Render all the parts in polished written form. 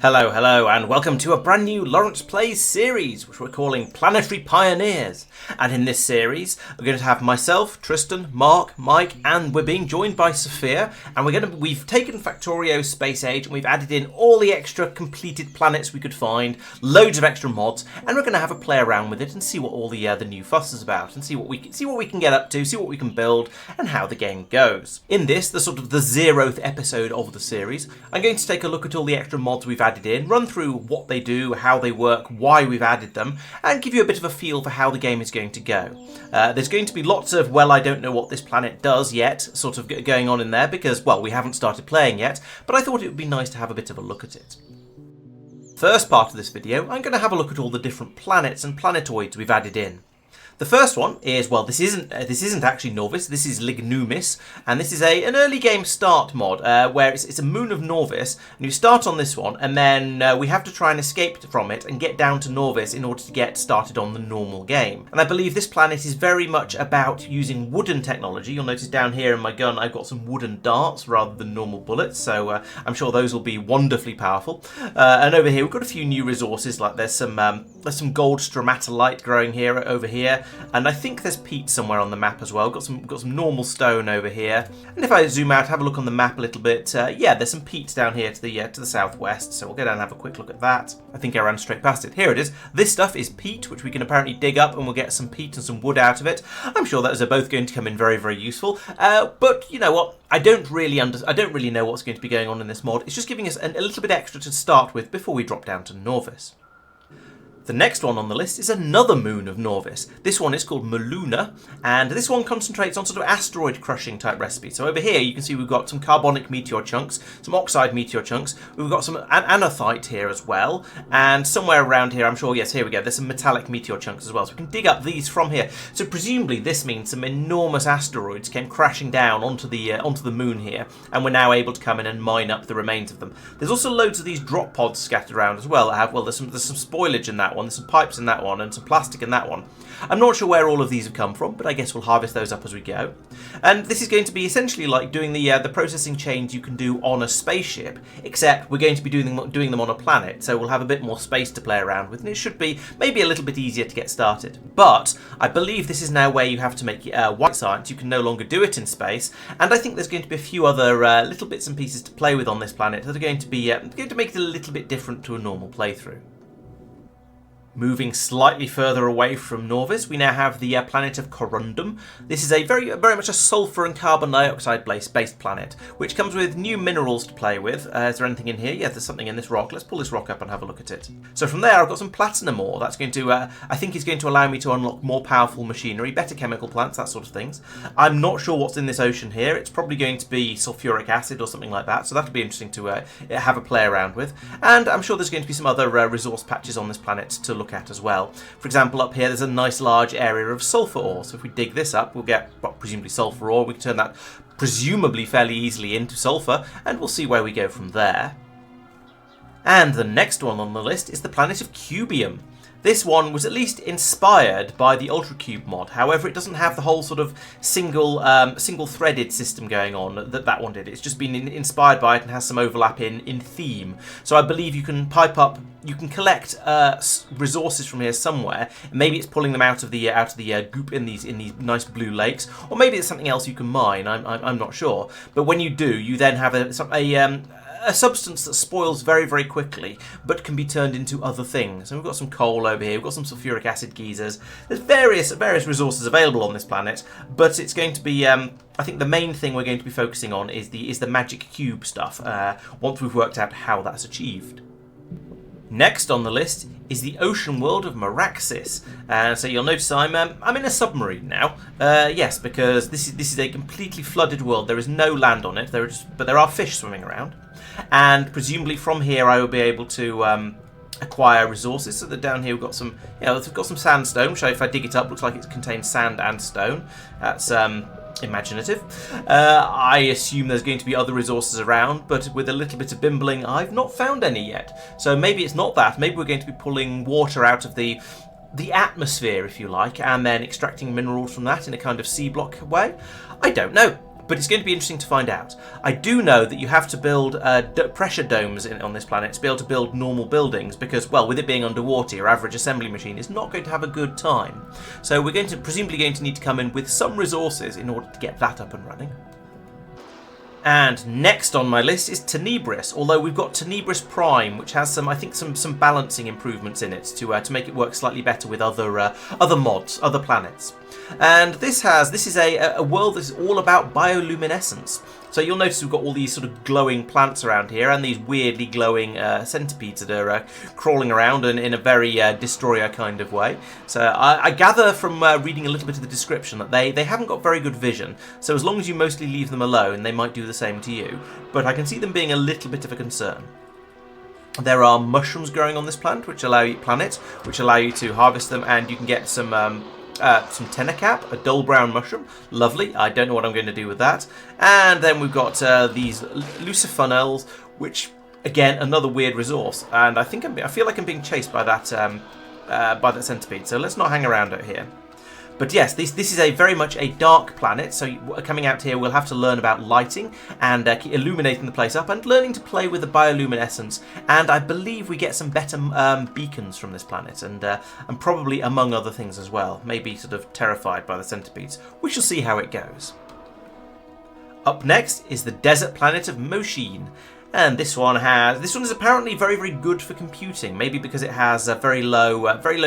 Hello, hello, and welcome to a brand new Laurence Plays series, which we're calling Planetary Pioneers. And in this series, we're going to have myself, Tristan, Marc, Mike, and we're being joined by Safir. And we've taken Factorio's space age and we've added in all the extra completed planets we could find, loads of extra mods, and we're going to have a play around with it and see what all the new fuss is about, and see what we can get up to, see what we can build, and how the game goes. In this, the 0th episode of the series, I'm going to take a look at all the extra mods we've added in, run through what they do, how they work, why we've added them, and give you a bit of a feel for how the game is going to go. There's going to be lots of, well, I don't know what this planet does yet, sort of going on in there, because, well, we haven't started playing yet, but I thought it would be nice to have a bit of a look at it. First part of this video, I'm going to have a look at all the different planets and planetoids we've added in. The first one is, well, this isn't actually Nauvis, this is Lignumis, and this is an early game start mod, where it's a moon of Nauvis, and you start on this one, and then we have to try and escape from it and get down to Nauvis in order to get started on the normal game. And I believe this planet is very much about using wooden technology. You'll notice down here in my gun I've got some wooden darts rather than normal bullets, so I'm sure those will be wonderfully powerful. And over here we've got a few new resources, like there's some gold stromatolite growing here over here. And I think there's peat somewhere on the map as well. Got some normal stone over here. And if I zoom out, have a look on the map a little bit, yeah, there's some peat down here to the southwest. So we'll go down and have a quick look at that. I think I ran straight past it. Here it is. This stuff is peat, which we can apparently dig up, and we'll get some peat and some wood out of it. I'm sure those are both going to come in very, very useful. But you know what? I don't really know what's going to be going on in this mod. It's just giving us a little bit extra to start with before we drop down to Nauvis. The next one on the list is another moon of Nauvis. This one is called Muluna, and this one concentrates on sort of asteroid crushing type recipes. So over here you can see we've got some carbonic meteor chunks, some oxide meteor chunks, we've got some anorthite here as well, and somewhere around here, I'm sure, yes, here we go, there's some metallic meteor chunks as well. So we can dig up these from here. So presumably this means some enormous asteroids came crashing down onto the moon here, and we're now able to come in and mine up the remains of them. There's also loads of these drop pods scattered around as well. There's some spoilage in that one. There's some pipes in that one and some plastic in that one. I'm not sure where all of these have come from, but I guess we'll harvest those up as we go. And this is going to be essentially like doing the processing chains you can do on a spaceship, except we're going to be doing them on a planet, so we'll have a bit more space to play around with, and it should be maybe a little bit easier to get started. But I believe this is now where you have to make white science. You can no longer do it in space, and I think there's going to be a few other little bits and pieces to play with on this planet that are going to make it a little bit different to a normal playthrough. Moving slightly further away from Nauvis, we now have the planet of Corrundum. This is a very much a sulfur and carbon dioxide based planet, which comes with new minerals to play with. Is there anything in here? Yeah, there's something in this rock. Let's pull this rock up and have a look at it. So from there, I've got some platinum ore. That's going to, I think, is going to allow me to unlock more powerful machinery, better chemical plants, that sort of things. I'm not sure what's in this ocean here. It's probably going to be sulfuric acid or something like that. So that'll be interesting to have a play around with. And I'm sure there's going to be some other resource patches on this planet to look at as well. For example, up here there's a nice large area of sulfur ore, so if we dig this up we'll get, well, presumably sulfur ore. We can turn that presumably fairly easily into sulfur, and we'll see where we go from there. And the next one on the list is the planet of Cubium. This one was at least inspired by the UltraCube mod. However, it doesn't have the whole sort of single-threaded system going on that one did. It's just been inspired by it and has some overlap in theme. So I believe you can you can collect resources from here somewhere. Maybe it's pulling them out of the goop in these nice blue lakes, or maybe it's something else you can mine. I'm not sure. But when you do, you then have a substance that spoils very, very quickly, but can be turned into other things. And we've got some coal over here, we've got some sulfuric acid geysers. There's various resources available on this planet, but it's going to be, I think the main thing we're going to be focusing on is the magic cube stuff, once we've worked out how that's achieved. Next on the list is the ocean world of Maraxsis. So you'll notice I'm in a submarine now. Yes, because this is a completely flooded world. There is no land on it, but there are fish swimming around. And presumably from here I will be able to acquire resources. So that down here we've got some, we've got some sandstone, which if I dig it up looks like it contains sand and stone. That's imaginative. I assume there's going to be other resources around, but with a little bit of bimbling, I've not found any yet. So maybe it's not that. Maybe we're going to be pulling water out of the atmosphere, if you like, and then extracting minerals from that in a kind of C-block way. I don't know. but it's going to be interesting to find out. I do know that you have to build pressure domes on this planet to be able to build normal buildings because, well, with it being underwater, your average assembly machine is not going to have a good time. So we're presumably going to need to come in with some resources in order to get that up and running. And next on my list is Tenebris, although we've got Tenebris Prime, which has I think some balancing improvements in it to make it work slightly better with other mods, other planets. And this is a world that is all about bioluminescence. So you'll notice we've got all these sort of glowing plants around here and these weirdly glowing centipedes that are crawling around in a very destroyer kind of way. So I gather from reading a little bit of the description that they haven't got very good vision. So as long as you mostly leave them alone, they might do the same to you. But I can see them being a little bit of a concern. There are mushrooms growing on this planet, which allow you to harvest them, and you can get some tenecap, a dull brown mushroom. Lovely. I don't know what I'm going to do with that. And then we've got these lucifunnels, which again another weird resource. And I feel like I'm being chased by that centipede. So let's not hang around out here. But yes, this is very much a dark planet, so coming out here we'll have to learn about lighting and illuminating the place up and learning to play with the bioluminescence, and I believe we get some better beacons from this planet and probably among other things as well, maybe sort of terrified by the centipedes. We shall see how it goes. Up next is the desert planet of Moshine. And this one is apparently very, very good for computing. Maybe because it has very low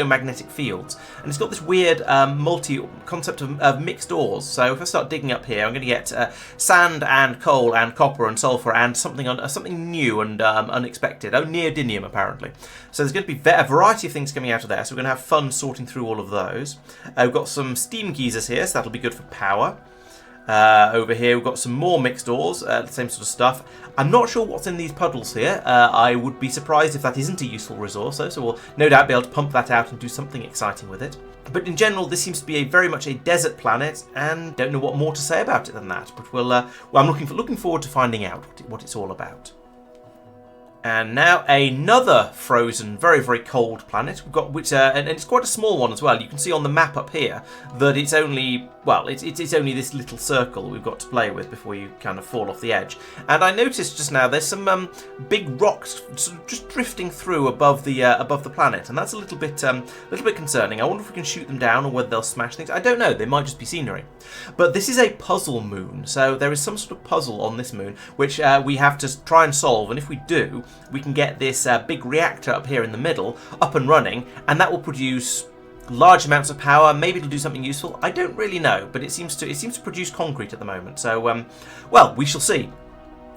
magnetic fields, and it's got this weird concept of mixed ores. So if I start digging up here, I'm going to get sand and coal and copper and sulfur and something new and unexpected. Oh, neodymium apparently. So there's going to be a variety of things coming out of there. So we're going to have fun sorting through all of those. We've got some steam geysers here, so that'll be good for power. Over here we've got some more mixed ores, the same sort of stuff. I'm not sure what's in these puddles here. I would be surprised if that isn't a useful resource, though, so we'll no doubt be able to pump that out and do something exciting with it. But in general, this seems to be very much a desert planet, and don't know what more to say about it than that. But I'm looking forward to finding out what it's all about. And now another frozen, very, very cold planet. We've got and it's quite a small one as well. You can see on the map up here that it's only it's only this little circle we've got to play with before you kind of fall off the edge. And I noticed just now there's some big rocks sort of just drifting through above the planet, and that's a little bit concerning. I wonder if we can shoot them down or whether they'll smash things. I don't know. They might just be scenery. But this is a puzzle moon, so there is some sort of puzzle on this moon which we have to try and solve. And if we do, we can get this big reactor up here in the middle up and running, and that will produce large amounts of power. Maybe it'll do something useful. I don't really know, but it seems to produce concrete at the moment. So, well, we shall see.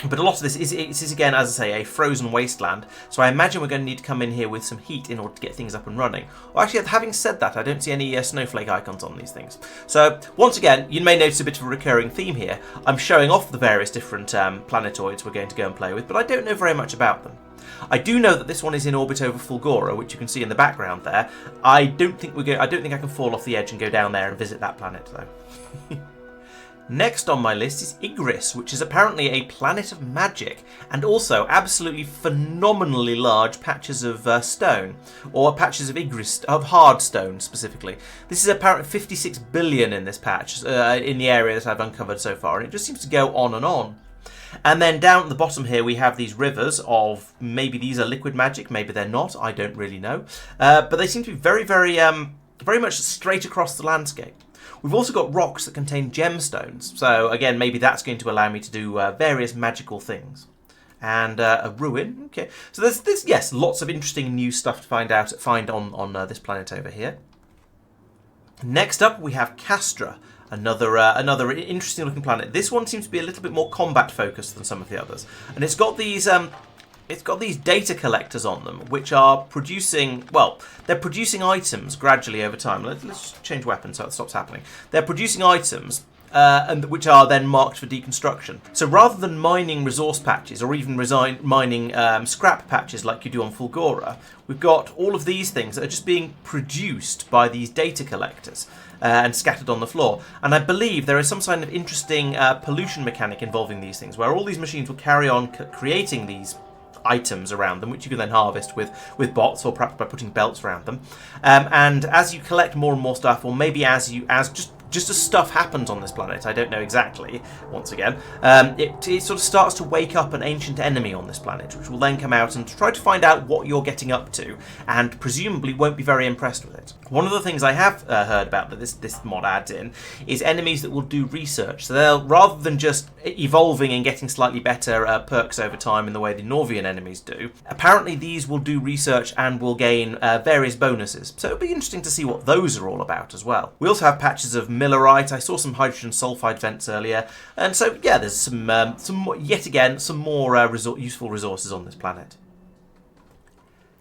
But a lot of this is again, as I say, a frozen wasteland. So I imagine we're going to need to come in here with some heat in order to get things up and running. Well, actually, having said that, I don't see any snowflake icons on these things. So once again, you may notice a bit of a recurring theme here. I'm showing off the various different planetoids we're going to go and play with, but I don't know very much about them. I do know that this one is in orbit over Fulgora, which you can see in the background there. I don't think I can fall off the edge and go down there and visit that planet though. Next on my list is Igrys, which is apparently a planet of magic, and also absolutely phenomenally large patches of stone, or patches of Igrys, of hard stone specifically. This is apparently 56 billion in this patch, in the area that I've uncovered so far, and it just seems to go on and on. And then down at the bottom here we have these rivers of, maybe these are liquid magic, maybe they're not, I don't really know. But they seem to be very, very, very much straight across the landscape. We've also got rocks that contain gemstones, so again, maybe that's going to allow me to do various magical things. And a ruin, okay. So there's yes, lots of interesting new stuff to find on this planet over here. Next up, we have Castra, another interesting looking planet. This one seems to be a little bit more combat focused than some of the others, and it's got these data collectors on them, which are producing, well, they're producing items gradually over time. Let's just change weapons so it stops happening. They're producing items, and which are then marked for deconstruction. So rather than mining resource patches or even mining scrap patches like you do on Fulgora, we've got all of these things that are just being produced by these data collectors and scattered on the floor. And I believe there is some kind of interesting pollution mechanic involving these things, where all these machines will carry on creating these items around them, which you can then harvest with bots, or perhaps by putting belts around them. And as you collect more and more stuff, or maybe as just as stuff happens on this planet, I don't know exactly, once again, it sort of starts to wake up an ancient enemy on this planet, which will then come out and try to find out what you're getting up to, and presumably won't be very impressed with it. One of the things I have heard about that this mod adds in is enemies that will do research. So they'll, rather than just evolving and getting slightly better perks over time in the way the Norvian enemies do, apparently these will do research and will gain various bonuses. So it'll be interesting to see what those are all about as well. We also have patches of millerite. I saw some hydrogen sulfide vents earlier, and so yeah, there's some yet again some more useful resources on this planet.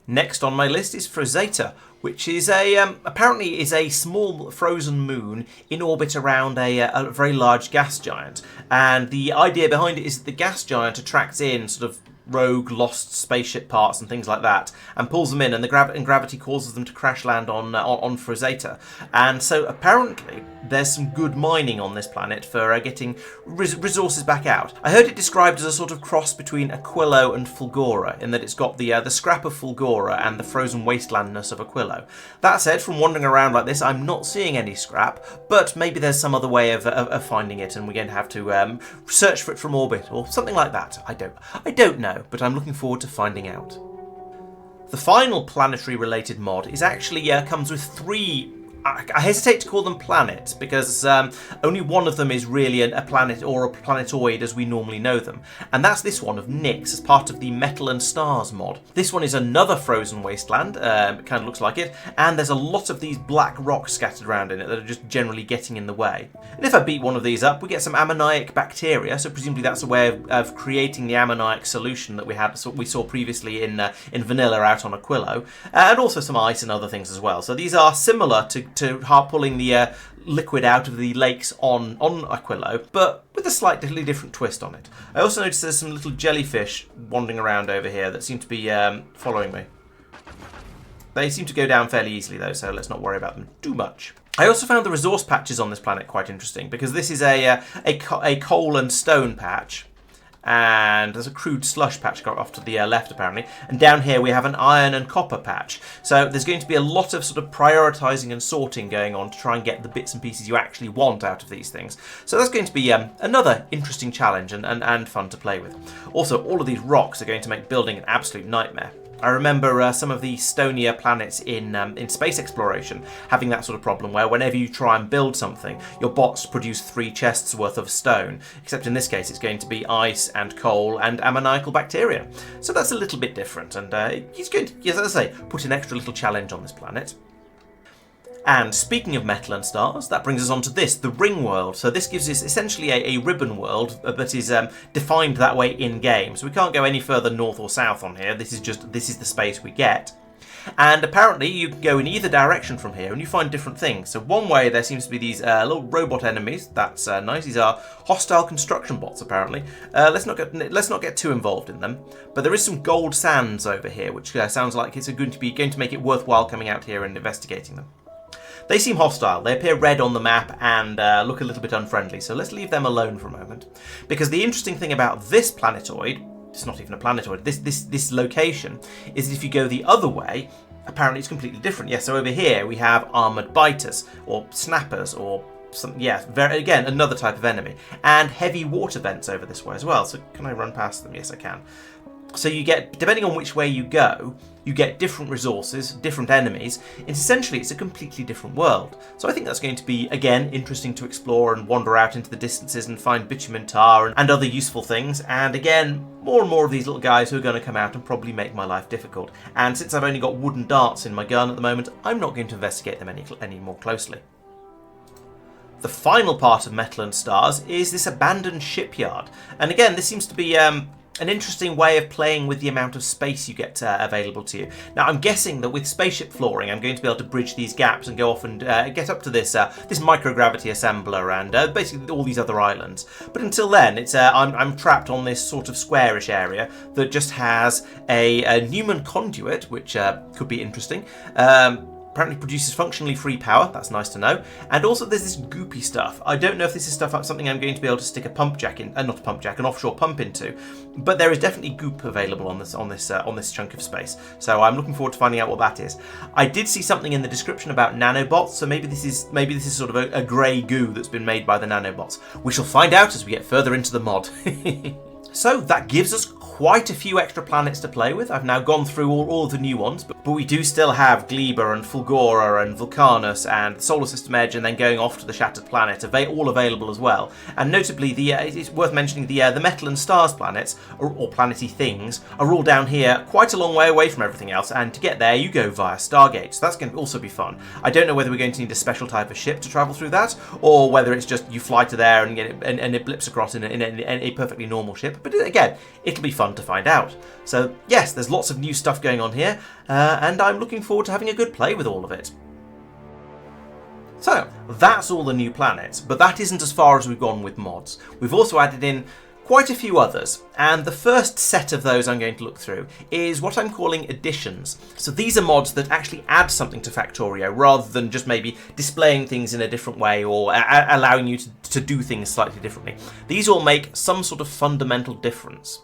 Next on my list is Frozeta, which is apparently is a small frozen moon in orbit around a very large gas giant. And the idea behind it is that the gas giant attracts in sort of rogue, lost spaceship parts and things like that, and pulls them in, and gravity causes them to crash land on Frozeta. And so apparently there's some good mining on this planet for getting resources back out. I heard it described as a sort of cross between Aquilo and Fulgora, in that it's got the scrap of Fulgora and the frozen wastelandness of Aquilo. That said, from wandering around like this, I'm not seeing any scrap, but maybe there's some other way of finding it, and we're going to have to search for it from orbit or something like that. I don't know, but I'm looking forward to finding out. The final planetary related mod is actually comes with 3. I hesitate to call them planets because only one of them is really a planet or a planetoid as we normally know them, and that's this one of Nyx as part of the Metal and Stars mod. This one is another frozen wasteland, it kind of looks like it, and there's a lot of these black rocks scattered around in it that are just generally getting in the way. And if I beat one of these up, we get some ammoniac bacteria, so presumably that's a way of creating the ammoniac solution that we saw previously in vanilla out on Aquilo, and also some ice and other things as well. So these are similar to pulling the liquid out of the lakes on Aquilo, but with a slightly different twist on it. I also noticed there's some little jellyfish wandering around over here that seem to be following me. They seem to go down fairly easily though, so let's not worry about them too much. I also found the resource patches on this planet quite interesting, because this is a coal and stone patch, and there's a crude slush patch off to the left apparently, and down here we have an iron and copper patch. So there's going to be a lot of sort of prioritising and sorting going on to try and get the bits and pieces you actually want out of these things. So that's going to be another interesting challenge and fun to play with. Also, all of these rocks are going to make building an absolute nightmare. I remember some of the stonier planets in space exploration having that sort of problem, where whenever you try and build something, your bots produce 3 chests worth of stone, except in this case it's going to be ice and coal and ammoniacal bacteria. So that's a little bit different, and he's going to, as I say, put an extra little challenge on this planet. And speaking of metal and stars, that brings us on to this, the ring world. So this gives us essentially a ribbon world that is defined that way in-game. So we can't go any further north or south on here. This is the space we get. And apparently you can go in either direction from here and you find different things. So one way there seems to be these little robot enemies. That's nice. These are hostile construction bots apparently. Let's not get too involved in them. But there is some gold sands over here, which sounds like it's going to make it worthwhile coming out here and investigating them. They seem hostile. They appear red on the map and look a little bit unfriendly, so let's leave them alone for a moment. Because the interesting thing about this planetoid, it's not even a planetoid, this location, is that if you go the other way, apparently it's completely different. Yes, so over here we have armoured biters, or snappers, or some, yeah, again, another type of enemy. And heavy water vents over this way as well, so can I run past them? Yes, I can. So you get, depending on which way you go, you get different resources, different enemies. Essentially, it's a completely different world. So I think that's going to be, again, interesting to explore and wander out into the distances and find bitumen tar and other useful things. And again, more and more of these little guys who are going to come out and probably make my life difficult. And since I've only got wooden darts in my gun at the moment, I'm not going to investigate them any more closely. The final part of Metal and Stars is this abandoned shipyard. And again, this seems to be an interesting way of playing with the amount of space you get available to you. Now, I'm guessing that with spaceship flooring, I'm going to be able to bridge these gaps and go off and get up to this microgravity assembler and basically all these other islands. But until then, it's I'm trapped on this sort of squarish area that just has a Newman conduit, which could be interesting. apparently produces functionally free power. That's nice to know. And also there's this goopy stuff. I don't know if this is something I'm going to be able to stick a pump jack in, not a pump jack, an offshore pump into, but there is definitely goop available on this chunk of space. So I'm looking forward to finding out what that is. I did see something in the description about nanobots, so maybe this is sort of a grey goo that's been made by the nanobots. We shall find out as we get further into the mod. So that gives us quite a few extra planets to play with. I've now gone through all of the new ones, but we do still have Gleba and Fulgora and Vulcanus and the Solar System Edge, and then going off to the Shattered Planet, all available as well. And notably, it's worth mentioning the Metal and Stars planets, or planety things, are all down here quite a long way away from everything else, and to get there you go via Stargate, so that's going to also be fun. I don't know whether we're going to need a special type of ship to travel through that, or whether it's just you fly to there and it blips across in a perfectly normal ship, but again, it'll be fun to find out. So yes, there's lots of new stuff going on here, and I'm looking forward to having a good play with all of it. So that's all the new planets, but that isn't as far as we've gone with mods. We've also added in quite a few others, and the first set of those I'm going to look through is what I'm calling additions. So these are mods that actually add something to Factorio rather than just maybe displaying things in a different way or allowing you to do things slightly differently. These all make some sort of fundamental difference.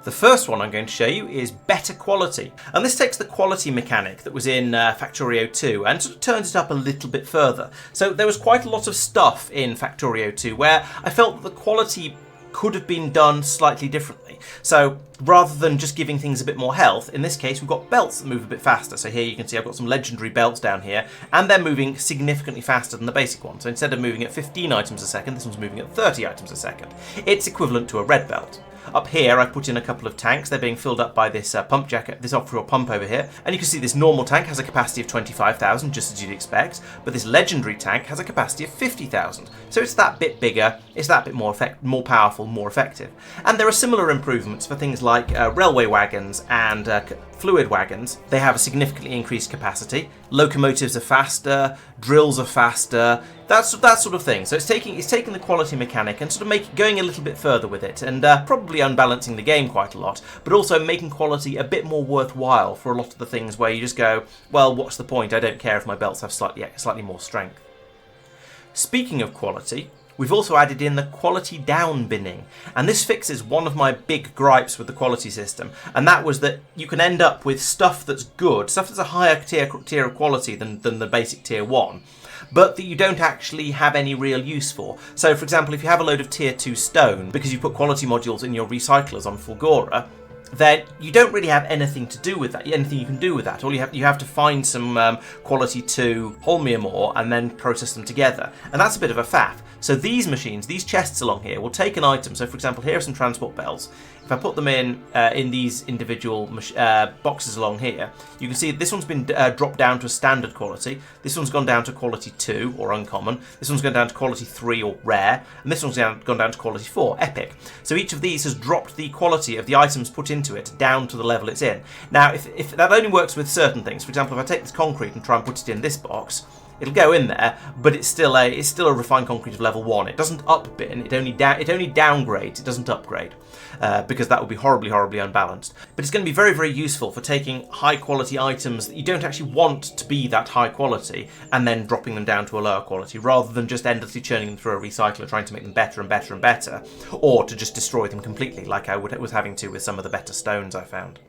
The first one I'm going to show you is better quality, and this takes the quality mechanic that was in Factorio 2 and sort of turns it up a little bit further. So there was quite a lot of stuff in Factorio 2 where I felt that the quality could have been done slightly differently. So rather than just giving things a bit more health, in this case we've got belts that move a bit faster. So here you can see I've got some legendary belts down here, and they're moving significantly faster than the basic one. So instead of moving at 15 items a second, this one's moving at 30 items a second. It's equivalent to a red belt. Up here I've put in a couple of tanks. They're being filled up by this pump jacket, this offshore pump over here, and you can see this normal tank has a capacity of 25,000, just as you'd expect, but this legendary tank has a capacity of 50,000. So it's that bit bigger, it's that bit more powerful, more effective. And there are similar improvements for things like railway wagons and fluid wagons. They have a significantly increased capacity. Locomotives are faster, drills are faster, that sort of thing. So it's taking the quality mechanic and sort of going a little bit further with it, and probably unbalancing the game quite a lot, but also making quality a bit more worthwhile for a lot of the things where you just go, well, what's the point? I don't care if my belts have slightly more strength. Speaking of quality, we've also added in the quality down binning, and this fixes one of my big gripes with the quality system, and that was that you can end up with stuff that's good, stuff that's a higher tier of quality than the basic tier 1, but that you don't actually have any real use for. So for example, if you have a load of tier 2 stone because you put quality modules in your recyclers on Fulgora, then you don't really have anything to do with that, anything you can do with that. All you have to find some quality 2 holmium ore and then process them together, and that's a bit of a faff. So these machines, these chests along here, will take an item. So for example, here are some transport belts. If I put them in these individual boxes along here, you can see this one's been dropped down to a standard quality. This one's gone down to quality 2, or uncommon. This one's gone down to quality 3, or rare. And this one's gone down to quality 4, epic. So each of these has dropped the quality of the items put into it down to the level it's in. Now, if that only works with certain things, for example, if I take this concrete and try and put it in this box, it'll go in there, but it's still a refined concrete of level 1. It doesn't up bin, it only downgrades, it doesn't upgrade, because that would be horribly unbalanced. But it's going to be very, very useful for taking high quality items that you don't actually want to be that high quality and then dropping them down to a lower quality, rather than just endlessly churning them through a recycler trying to make them better and better and better, or to just destroy them completely like I was having to with some of the better stones I found.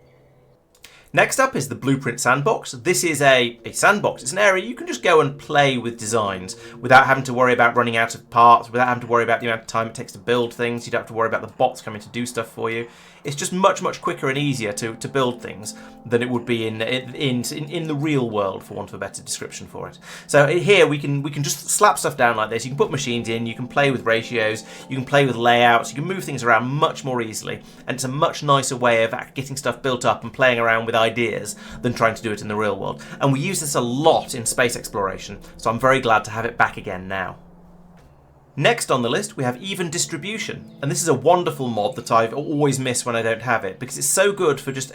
Next up is the Blueprint Sandbox. This is a sandbox. It's an area you can just go and play with designs without having to worry about running out of parts, without having to worry about the amount of time it takes to build things. You don't have to worry about the bots coming to do stuff for you. It's just much quicker and easier to build things than it would be in the real world, for want of a better description for it. So here we can just slap stuff down like this. You can put machines in, you can play with ratios, you can play with layouts, you can move things around much more easily, and it's a much nicer way of getting stuff built up and playing around with ideas than trying to do it in the real world. And we use this a lot in space exploration, so I'm very glad to have it back again now. Next on the list, we have even distribution, and this is a wonderful mod that I always miss when I don't have it, because it's so good for just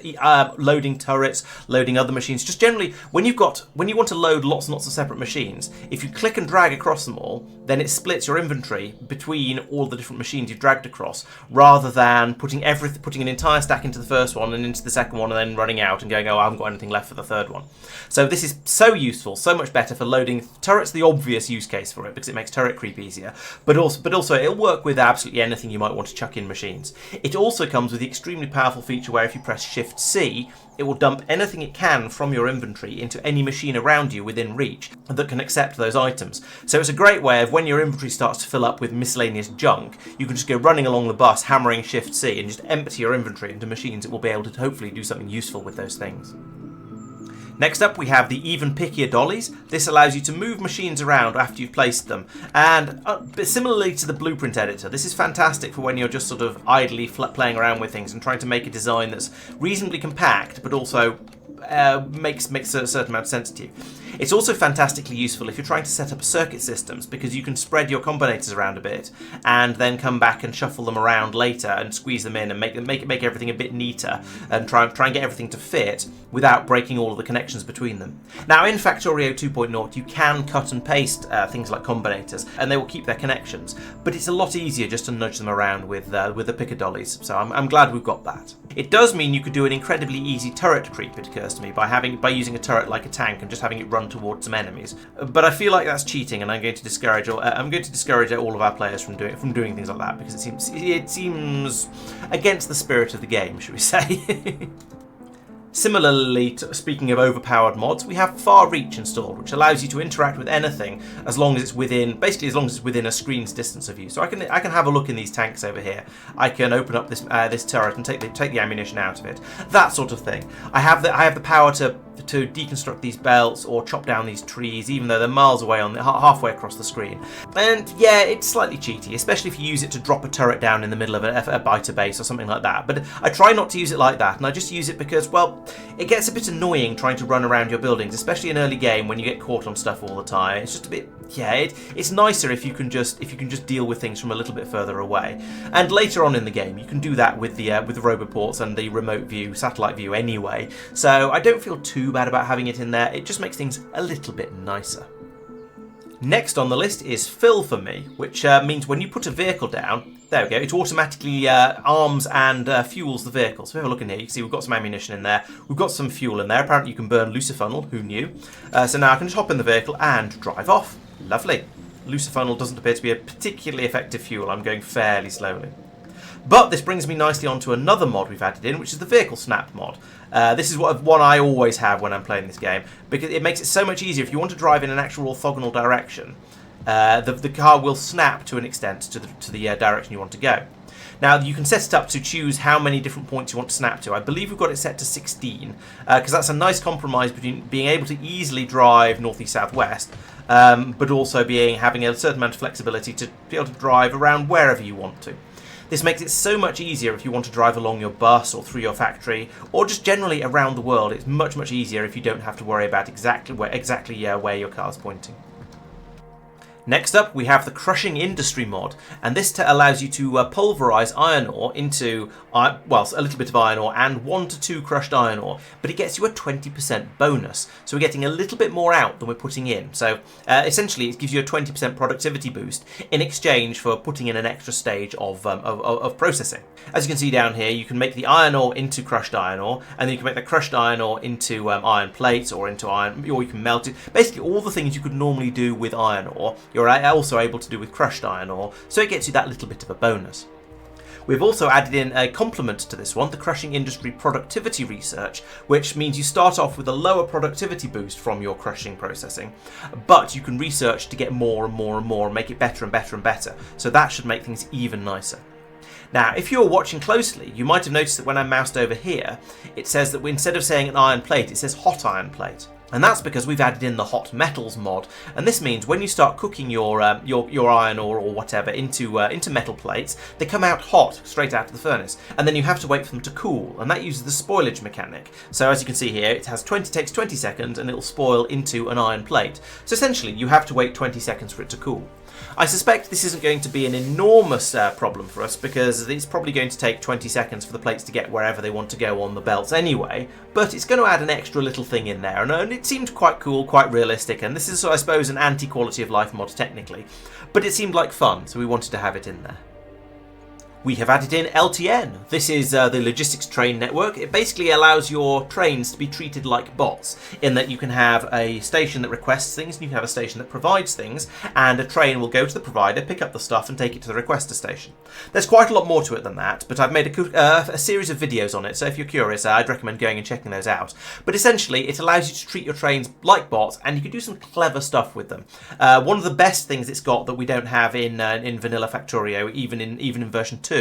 loading turrets, loading other machines. Just generally, when you want to load lots and lots of separate machines, if you click and drag across them all, then it splits your inventory between all the different machines you've dragged across, rather than putting an entire stack into the first one and into the second one, and then running out and going, oh, I haven't got anything left for the third one. So this is so useful, so much better for loading turrets. The obvious use case for it, because it makes turret creep easier. But also it'll work with absolutely anything you might want to chuck in machines. It also comes with the extremely powerful feature where if you press Shift-C, it will dump anything it can from your inventory into any machine around you within reach that can accept those items. So it's a great way of when your inventory starts to fill up with miscellaneous junk, you can just go running along the bus, hammering Shift-C, and just empty your inventory into machines that will be able to hopefully do something useful with those things. Next up, we have the even pickier dollies. This allows you to move machines around after you've placed them. And similarly to the blueprint editor, this is fantastic for when you're just sort of idly playing around with things and trying to make a design that's reasonably compact, but also makes a certain amount of sense to you. It's also fantastically useful if you're trying to set up circuit systems, because you can spread your combinators around a bit and then come back and shuffle them around later and squeeze them in and make everything a bit neater and try and get everything to fit without breaking all of the connections between them. Now in Factorio 2.0 you can cut and paste things like combinators and they will keep their connections, but it's a lot easier just to nudge them around with the picker dollies, so I'm glad we've got that. It does mean you could do an incredibly easy turret creep, it occurs to me, by using a turret like a tank and just having it run towards some enemies. But I feel like that's cheating, and I'm going to discourage all of our players from doing things like that, because it seems against the spirit of the game, should we say? Similarly, speaking of overpowered mods, we have Far Reach installed, which allows you to interact with anything as long as it's within a screen's distance of you. So I can have a look in these tanks over here. I can open up this turret and take the ammunition out of it. That sort of thing. I have the power to deconstruct these belts or chop down these trees, even though they're miles away halfway across the screen. And yeah, it's slightly cheaty, especially if you use it to drop a turret down in the middle of a biter base or something like that. But I try not to use it like that, and I just use it because, well, it gets a bit annoying trying to run around your buildings, especially in early game when you get caught on stuff all the time. It's just a bit, yeah, it's nicer if you can just deal with things from a little bit further away. And later on in the game, you can do that with the roboports and the remote view, satellite view anyway. So I don't feel too bad about having it in there. It just makes things a little bit nicer. Next on the list is Fill for me, which means when you put a vehicle down, there we go, it automatically arms and fuels the vehicle. So if we have a look in here, you can see we've got some ammunition in there, we've got some fuel in there. Apparently you can burn lucifunnel, who knew? So now I can just hop in the vehicle and drive off. Lovely. Lucifunnel doesn't appear to be a particularly effective fuel. I'm going fairly slowly. But this brings me nicely onto another mod we've added in, which is the Vehicle Snap mod. This is one I always have when I'm playing this game, because it makes it so much easier. If you want to drive in an actual orthogonal direction, the car will snap to an extent to the direction you want to go. Now, you can set it up to choose how many different points you want to snap to. I believe we've got it set to 16, because that's a nice compromise between being able to easily drive northeast, southwest, but also having a certain amount of flexibility to be able to drive around wherever you want to. This makes it so much easier if you want to drive along your bus or through your factory, or just generally around the world. It's much, much easier if you don't have to worry about exactly where your car's pointing. Next up, we have the Crushing Industry mod, and this allows you to pulverize iron ore into, a little bit of iron ore and 1 to 2 crushed iron ore, but it gets you a 20% bonus. So we're getting a little bit more out than we're putting in. So essentially, it gives you a 20% productivity boost in exchange for putting in an extra stage of processing. As you can see down here, you can make the iron ore into crushed iron ore, and then you can make the crushed iron ore into iron plates or into iron, or you can melt it. Basically, all the things you could normally do with iron ore, you're also able to do with crushed iron ore, so it gets you that little bit of a bonus. We've also added in a complement to this one, the Crushing Industry Productivity Research, which means you start off with a lower productivity boost from your crushing processing, but you can research to get more and more and more and make it better and better and better, so that should make things even nicer. Now, if you're watching closely, you might have noticed that when I moused over here, it says that instead of saying an iron plate, it says hot iron plate. And that's because we've added in the Hot Metals mod, and this means when you start cooking your iron ore or whatever into metal plates, they come out hot straight out of the furnace, and then you have to wait for them to cool, and that uses the spoilage mechanic. So as you can see here, it takes 20 seconds, and it'll spoil into an iron plate. So essentially, you have to wait 20 seconds for it to cool. I suspect this isn't going to be an enormous problem for us because it's probably going to take 20 seconds for the plates to get wherever they want to go on the belts anyway, but it's going to add an extra little thing in there, and it seemed quite cool, quite realistic, and this is, I suppose, an anti-quality of life mod technically, but it seemed like fun, so we wanted to have it in there. We have added in LTN. This is the logistics train network. It basically allows your trains to be treated like bots, in that you can have a station that requests things, and you can have a station that provides things, and a train will go to the provider, pick up the stuff, and take it to the requester station. There's quite a lot more to it than that, but I've made a series of videos on it, so if you're curious, I'd recommend going and checking those out. But essentially, it allows you to treat your trains like bots, and you can do some clever stuff with them. One of the best things it's got that we don't have in vanilla Factorio, even in version 2,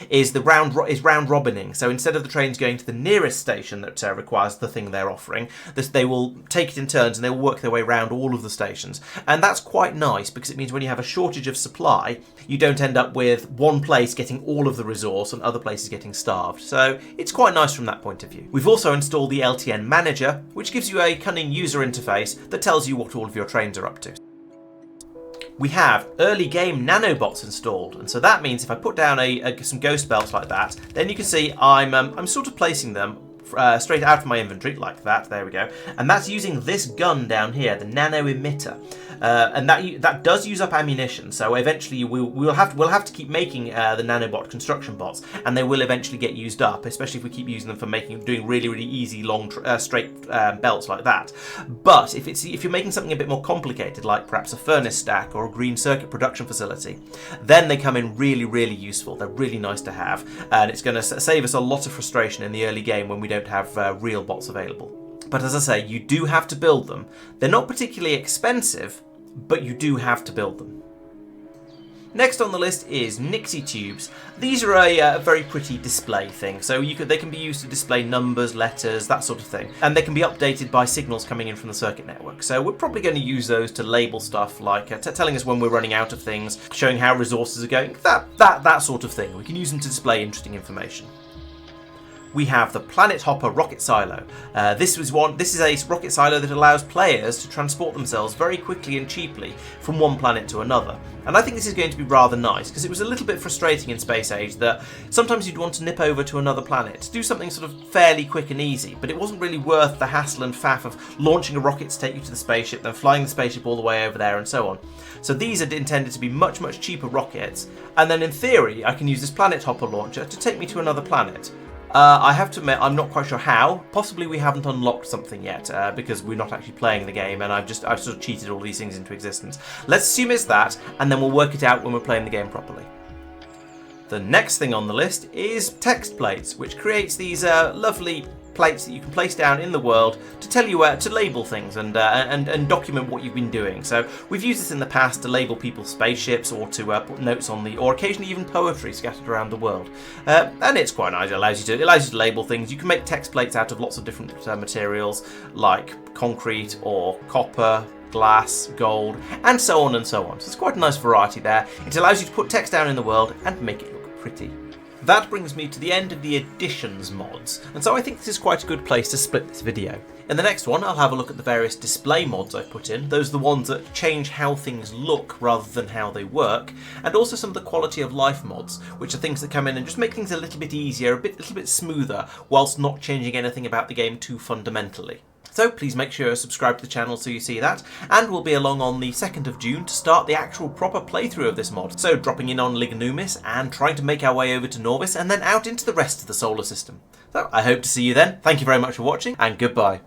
is round robining. So instead of the trains going to the nearest station that requires the thing they're offering, they will take it in turns and they will work their way around all of the stations. And that's quite nice because it means when you have a shortage of supply, you don't end up with one place getting all of the resource and other places getting starved. So it's quite nice from that point of view. We've also installed the LTN Manager, which gives you a cunning user interface that tells you what all of your trains are up to. We have early game nanobots installed, and so that means if I put down some ghost belts like that, then you can see I'm sort of placing them straight out of my inventory like that. There we go, and that's using this gun down here, the nano emitter. And that does use up ammunition, so eventually we'll have to keep making the nanobot construction bots, and they will eventually get used up, especially if we keep using them for doing really easy long straight belts like that. But if you're making something a bit more complicated, like perhaps a furnace stack or a green circuit production facility, then they come in really useful. They're really nice to have, and it's going to save us a lot of frustration in the early game when we don't have real bots available. But as I say, you do have to build them. They're not particularly expensive, but you do have to build them. Next on the list is Nixie tubes. These are a very pretty display thing, so they can be used to display numbers, letters, that sort of thing, and they can be updated by signals coming in from the circuit network. So we're probably going to use those to label stuff, like telling us when we're running out of things, showing how resources are going, that sort of thing. We can use them to display interesting information. We have the Planet Hopper rocket silo. This is a rocket silo that allows players to transport themselves very quickly and cheaply from one planet to another. And I think this is going to be rather nice, because it was a little bit frustrating in Space Age that sometimes you'd want to nip over to another planet to do something sort of fairly quick and easy, but it wasn't really worth the hassle and faff of launching a rocket to take you to the spaceship, then flying the spaceship all the way over there and so on. So these are intended to be much cheaper rockets, and then in theory I can use this Planet Hopper launcher to take me to another planet. I have to admit, I'm not quite sure how. Possibly we haven't unlocked something yet, because we're not actually playing the game, and I've sort of cheated all these things into existence. Let's assume it's that, and then we'll work it out when we're playing the game properly. The next thing on the list is text plates, which creates these lovely plates that you can place down in the world to tell you where to label things and document what you've been doing. So we've used this in the past to label people's spaceships, or to put notes on or occasionally even poetry scattered around the world. And it's quite nice. It allows you to label things. You can make text plates out of lots of different materials, like concrete or copper, glass, gold, and so on and so on. So it's quite a nice variety there. It allows you to put text down in the world and make it look pretty. That brings me to the end of the additions mods, and so I think this is quite a good place to split this video. In the next one, I'll have a look at the various display mods I've put in. Those are the ones that change how things look rather than how they work, and also some of the quality of life mods, which are things that come in and just make things a little bit easier, a little bit smoother, whilst not changing anything about the game too fundamentally. So please make sure you subscribe to the channel so you see that, and we'll be along on the 2nd of June to start the actual proper playthrough of this mod. So dropping in on Lignumis and trying to make our way over to Nauvis and then out into the rest of the solar system. So I hope to see you then. Thank you very much for watching, and goodbye.